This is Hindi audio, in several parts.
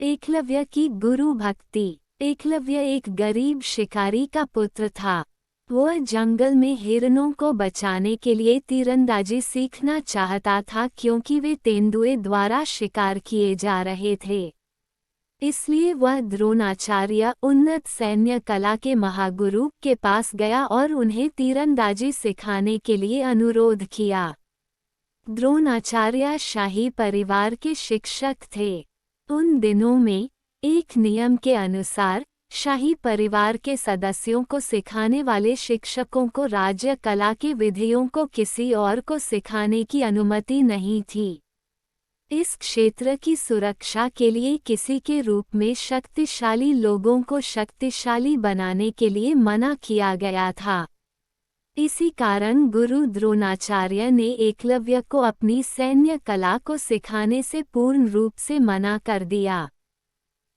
एकलव्य की गुरु भक्ति। एकलव्य एक गरीब शिकारी का पुत्र था। वह जंगल में हिरणों को बचाने के लिए तीरंदाजी सीखना चाहता था क्योंकि वे तेंदुए द्वारा शिकार किए जा रहे थे। इसलिए वह द्रोणाचार्य उन्नत सैन्य कला के महागुरु के पास गया और उन्हें तीरंदाजी सिखाने के लिए अनुरोध किया। द्रोणाचार्य शाही परिवार के शिक्षक थे। उन दिनों में एक नियम के अनुसार शाही परिवार के सदस्यों को सिखाने वाले शिक्षकों को राज्य कला की विधियों को किसी और को सिखाने की अनुमति नहीं थी। इस क्षेत्र की सुरक्षा के लिए किसी के रूप में शक्तिशाली लोगों को शक्तिशाली बनाने के लिए मना किया गया था। इसी कारण गुरु द्रोणाचार्य ने एकलव्य को अपनी सैन्य कला को सिखाने से पूर्ण रूप से मना कर दिया।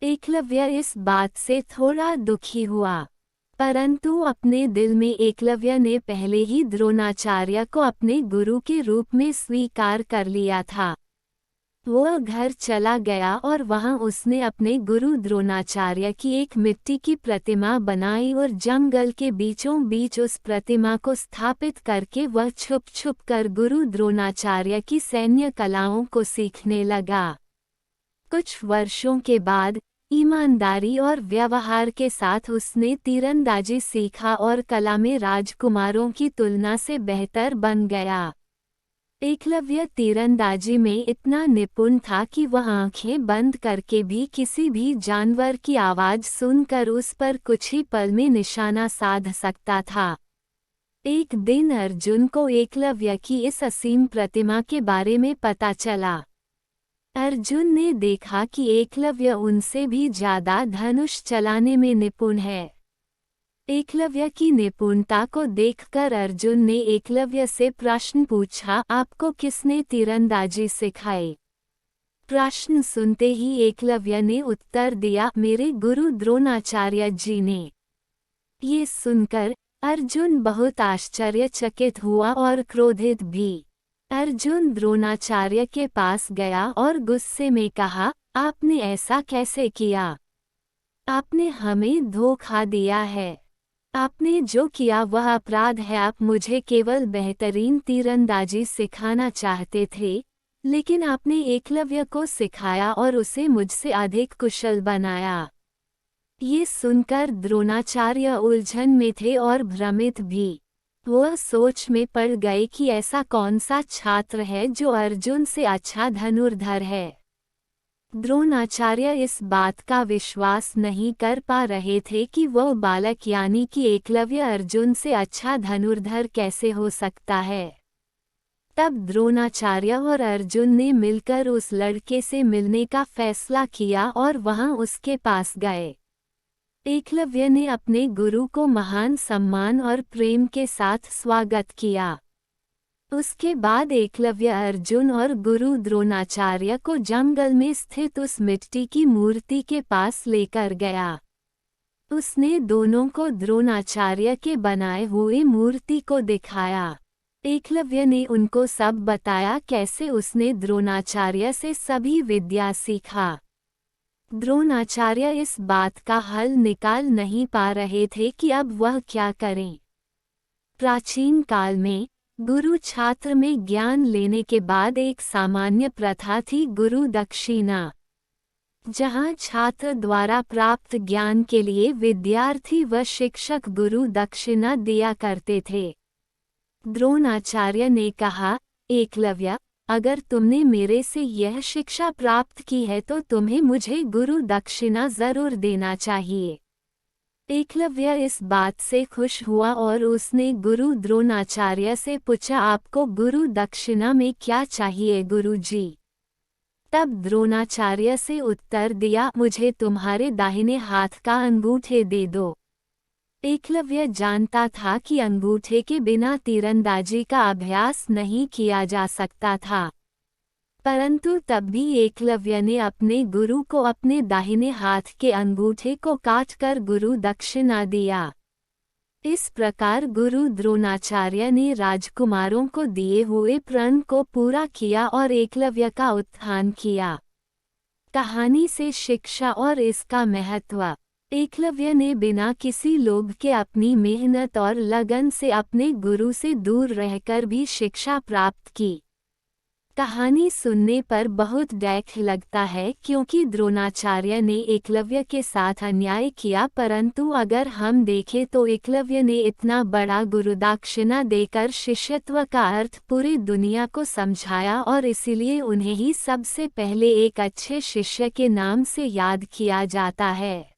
एकलव्य इस बात से थोड़ा दुखी हुआ, परंतु अपने दिल में एकलव्य ने पहले ही द्रोणाचार्य को अपने गुरु के रूप में स्वीकार कर लिया था। वह घर चला गया और वहां उसने अपने गुरु द्रोणाचार्य की एक मिट्टी की प्रतिमा बनाई और जंगल के बीचों बीच उस प्रतिमा को स्थापित करके वह छुप छुप कर गुरु द्रोणाचार्य की सैन्य कलाओं को सीखने लगा। कुछ वर्षों के बाद ईमानदारी और व्यवहार के साथ उसने तीरंदाजी सीखा और कला में राजकुमारों की तुलना से बेहतर बन गया। एकलव्य तीरंदाजी में इतना निपुण था कि वह आंखें बंद करके भी किसी भी जानवर की आवाज सुनकर उस पर कुछ ही पल में निशाना साध सकता था। एक दिन अर्जुन को एकलव्य की इस असीम प्रतिमा के बारे में पता चला। अर्जुन ने देखा कि एकलव्य उनसे भी ज्यादा धनुष चलाने में निपुण है। एकलव्य की निपुणता को देखकर अर्जुन ने एकलव्य से प्रश्न पूछा, आपको किसने तीरंदाजी सिखाई? प्रश्न सुनते ही एकलव्य ने उत्तर दिया, मेरे गुरु द्रोणाचार्य जी ने। ये सुनकर अर्जुन बहुत आश्चर्यचकित हुआ और क्रोधित भी। अर्जुन द्रोणाचार्य के पास गया और गुस्से में कहा, आपने ऐसा कैसे किया? आपने हमें धोखा दिया है। आपने जो किया वह अपराध है। आप मुझे केवल बेहतरीन तीरंदाजी सिखाना चाहते थे, लेकिन आपने एकलव्य को सिखाया और उसे मुझसे अधिक कुशल बनाया। ये सुनकर द्रोणाचार्य उलझन में थे और भ्रमित भी। वह सोच में पड़ गए कि ऐसा कौन सा छात्र है जो अर्जुन से अच्छा धनुर्धर है। द्रोणाचार्य इस बात का विश्वास नहीं कर पा रहे थे कि वह बालक यानी कि एकलव्य अर्जुन से अच्छा धनुर्धर कैसे हो सकता है। तब द्रोणाचार्य और अर्जुन ने मिलकर उस लड़के से मिलने का फैसला किया और वहां उसके पास गए। एकलव्य ने अपने गुरु को महान सम्मान और प्रेम के साथ स्वागत किया। उसके बाद एकलव्य अर्जुन और गुरु द्रोणाचार्य को जंगल में स्थित उस मिट्टी की मूर्ति के पास लेकर गया। उसने दोनों को द्रोणाचार्य के बनाए हुए मूर्ति को दिखाया। एकलव्य ने उनको सब बताया कैसे उसने द्रोणाचार्य से सभी विद्या सीखा। द्रोणाचार्य इस बात का हल निकाल नहीं पा रहे थे कि अब वह क्या करें। प्राचीन काल में गुरु छात्र में ज्ञान लेने के बाद एक सामान्य प्रथा थी गुरु दक्षिणा, जहां छात्र द्वारा प्राप्त ज्ञान के लिए विद्यार्थी व शिक्षक गुरु दक्षिणा दिया करते थे। द्रोणाचार्य ने कहा, एकलव्य, अगर तुमने मेरे से यह शिक्षा प्राप्त की है तो तुम्हें मुझे गुरु दक्षिणा जरूर देना चाहिए। एकलव्य इस बात से खुश हुआ और उसने गुरु द्रोणाचार्य से पूछा, आपको गुरु दक्षिणा में क्या चाहिए गुरुजी? तब द्रोणाचार्य से उत्तर दिया, मुझे तुम्हारे दाहिने हाथ का अंगूठे दे दो। एकलव्य जानता था कि अंगूठे के बिना तीरंदाजी का अभ्यास नहीं किया जा सकता था, परंतु तब भी एकलव्य ने अपने गुरु को अपने दाहिने हाथ के अंगूठे को काटकर गुरु दक्षिणा दिया। इस प्रकार गुरु द्रोणाचार्य ने राजकुमारों को दिए हुए प्रण को पूरा किया और एकलव्य का उत्थान किया। कहानी से शिक्षा और इसका महत्व। एकलव्य ने बिना किसी लोभ के अपनी मेहनत और लगन से अपने गुरु से दूर रहकर भी शिक्षा प्राप्त की। कहानी सुनने पर बहुत डर लगता है क्योंकि द्रोणाचार्य ने एकलव्य के साथ अन्याय किया, परंतु अगर हम देखें तो एकलव्य ने इतना बड़ा गुरुदक्षिणा देकर शिष्यत्व का अर्थ पूरी दुनिया को समझाया और इसीलिए उन्हें ही सबसे पहले एक अच्छे शिष्य के नाम से याद किया जाता है।